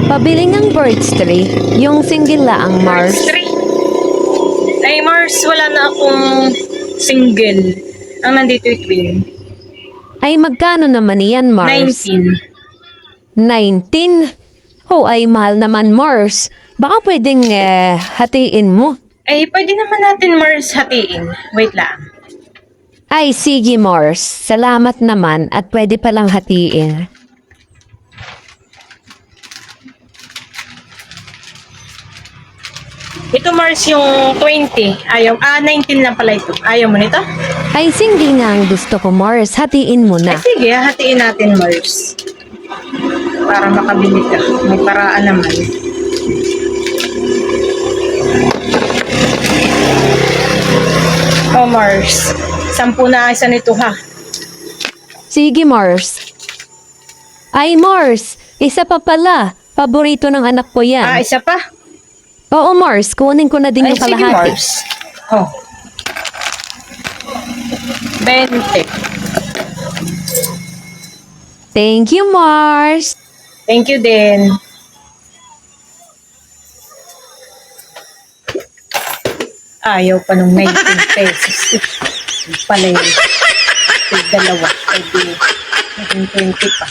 Pabili ng birds tree, yung single laang Mars. Mars 3. Ay, Mars, wala na akong single. Ang nandito yung twin. Ay magkano naman yan Mars? 19. 19? Oh ay mahal naman Mars. Baka pwedeng hatiin mo. Ay, pwede naman natin Mars hatiin. Wait lang. Ay sige Mars, salamat naman at pwede palang hatiin. Ito Mars yung 20. Ayaw. 19 lang pala ito. Ayaw mo nito? Ay single nga ang gusto ko Mars, hatiin mo na. Ay, sige, hatiin natin Mars. Para makabili ka. May paraan naman. Oh, Mars. 10 na isa nito ha. Sige Mars. Ay Mars, isa pa pala. Paborito ng anak ko yan. Isa pa? Oo Mars, kunin ko na din yung sige, kalahati. Mars. Oh. 20. Thank you Mars. Thank you din. Ayaw pa nung 19 pesos. Pala yun. Dalawa. Pwede. Naging 20 pa.